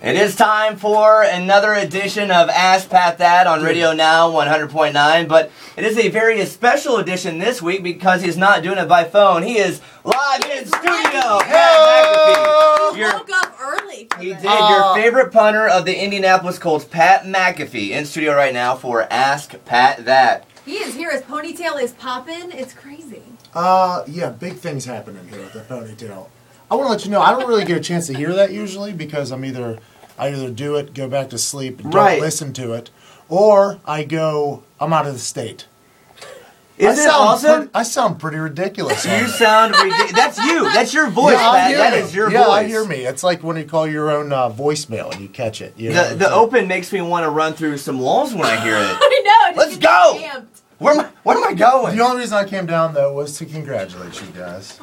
It is time for another edition of Ask Pat That on Radio Now 100.9, but it is a very special edition this week because he's not doing it by phone. He is live in studio. Pat McAfee. He woke up early for He this. did. Your favorite punter of the Indianapolis Colts, Pat McAfee, in studio right now for Ask Pat That. He is here. His ponytail is popping. It's crazy. Yeah, big things happening here with the ponytail. I want to let you know, I don't really get a chance to hear that usually because I either do it, go back to sleep, and don't listen to it, or I'm out of the state. Is it awesome? I sound pretty ridiculous. You sound ridiculous. That's you. That's your voice, Pat. That is your voice. Yeah, I hear me. It's like when you call your own voicemail and you catch it. You know? The open makes me want to run through some walls when I hear it. I know. Let's go. Where am I going? The only reason I came down, though, was to congratulate you guys.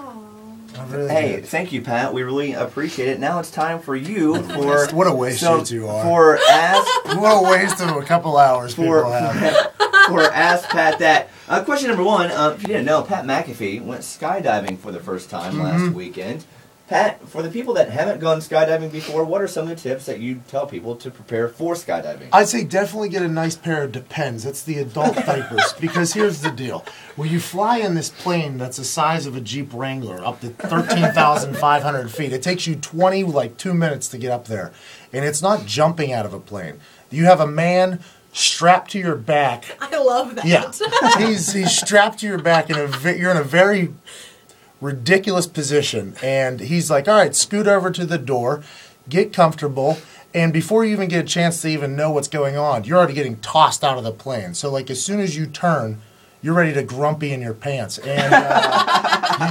Hey, thank you, Pat. We really appreciate it. Now it's time for you for what a waste you two are. For Ask. What a waste of a couple hours people have. For Ask Pat That. Question number one. If you didn't know, Pat McAfee went skydiving for the first time last weekend. Pat, for the people that haven't gone skydiving before, what are some of the tips that you tell people to prepare for skydiving? I'd say definitely get a nice pair of Depends. That's the adult diapers. Because here's the deal. When you fly in this plane that's the size of a Jeep Wrangler up to 13,500 feet, it takes you 2 minutes to get up there. And it's not jumping out of a plane. You have a man strapped to your back. I love that. Yeah. He's strapped to your back, and you're in a very ridiculous position, and he's like, all right, scoot over to the door, get comfortable, and before you even get a chance to even know what's going on, you're already getting tossed out of the plane. So like as soon as you turn, you're ready to grumpy in your pants, and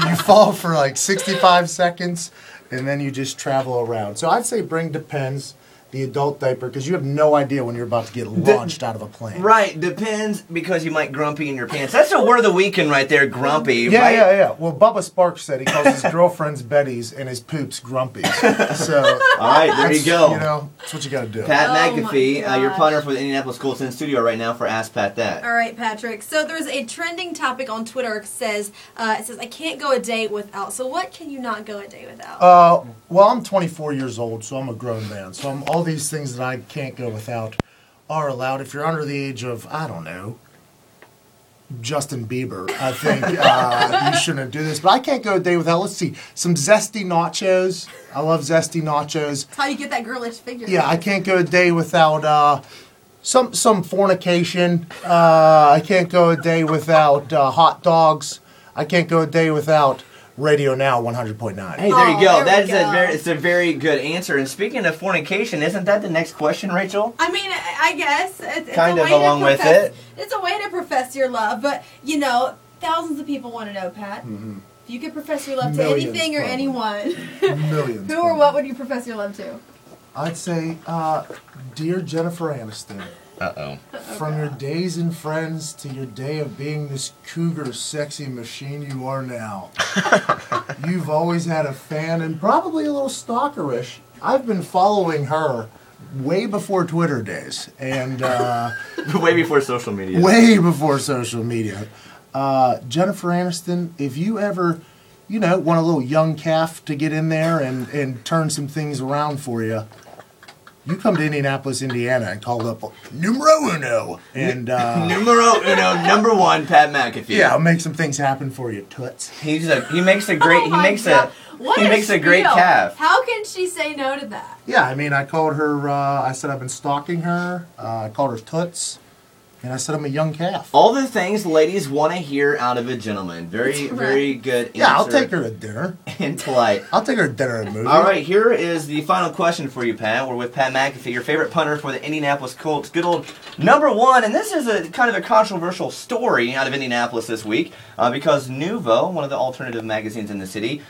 you fall for like 65 seconds, and then you just travel around. So I'd say bring Depends, the adult diaper, because you have no idea when you're about to get launched out of a plane. Right, depends, because you might grumpy in your pants. That's a word of the weekend right there, grumpy. Yeah, right? yeah. Well, Bubba Sparks said he calls his girlfriend's Betty's and his poops Grumpies. So, all right, there you go. You know, that's what you got to do. Pat McAfee, your punter for the Indianapolis Colts, in studio right now for Ask Pat That. All right, Patrick. So there's a trending topic on Twitter. It says I can't go a day without. So what can you not go a day without? Well, I'm 24 years old, so I'm a grown man. So all these things that I can't go without are allowed. If you're under the age of, I don't know, Justin Bieber, I think you shouldn't do this. But I can't go a day without, let's see, some zesty nachos. I love zesty nachos. That's how you get that girlish figure. Yeah, I can't go a day without some fornication. I can't go a day without hot dogs. I can't go a day without Radio Now 100.9. Hey, there you go. There It's a very good answer. And speaking of fornication, isn't that the next question, Rachel? I mean, I guess it's kind a of way along to with profess, it. It's a way to profess your love, but you know, thousands of people want to know, Pat. If you could profess your love to anything or anyone, Millions. who or what would you profess your love to? I'd say, dear Jennifer Aniston. Uh-oh. From your days in Friends to your day of being this cougar sexy machine you are now, you've always had a fan and probably a little stalkerish. I've been following her way before Twitter days, and way before social media. Way before social media. Jennifer Aniston, if you ever, want a little young calf to get in there and turn some things around for you, you come to Indianapolis, Indiana, and call up numero uno. And, numero uno, number one, Pat McAfee. Yeah, I'll make some things happen for you, toots. He makes a great great calf. How can she say no to that? Yeah, I mean, I called her, I said I've been stalking her, I called her toots, and I said I'm a young calf. All the things ladies want to hear out of a gentleman. Very good answer. Yeah, I'll take her to dinner. And polite. I'll take her to dinner and a movie. All right, here is the final question for you, Pat. We're with Pat McAfee, your favorite punter for the Indianapolis Colts. Good old number one. And this is a kind of a controversial story out of Indianapolis this week because Nuvo, one of the alternative magazines in the city,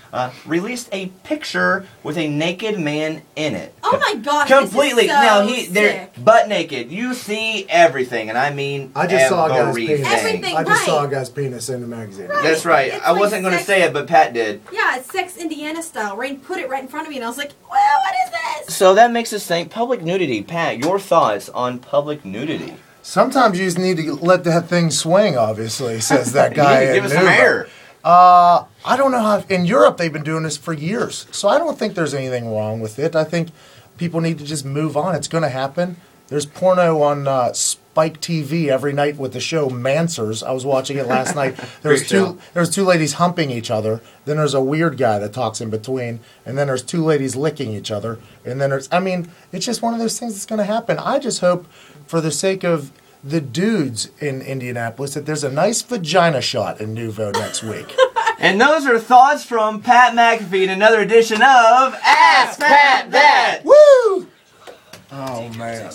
released a picture with a naked man in it. Oh my gosh! Completely. This is so now they're sick. butt naked. You see everything, and I mean I just saw a guy's penis. Everything, I just saw a guy's penis in the magazine. Right. That's right. It's I like wasn't going to sex- say it, but Pat did. Yeah, it's Sex Indiana style. Rain put it right in front of me, and I was like, well, what is this? So that makes us think public nudity. Pat, your thoughts on public nudity? Sometimes you just need to let that thing swing, obviously, says that guy. You need to give us some Nuvo. air. I don't know how. In Europe, they've been doing this for years, so I don't think there's anything wrong with it. I think people need to just move on. It's going to happen. There's porno on Spike TV every night with the show Mansers. I was watching it last night. There's two ladies humping each other. Then there's a weird guy that talks in between. And then there's two ladies licking each other. And then it's just one of those things that's going to happen. I just hope, for the sake of the dudes in Indianapolis, that there's a nice vagina shot in Nuvo next week. And those are thoughts from Pat McAfee in another edition of Ask Pat That. Woo! Oh, man.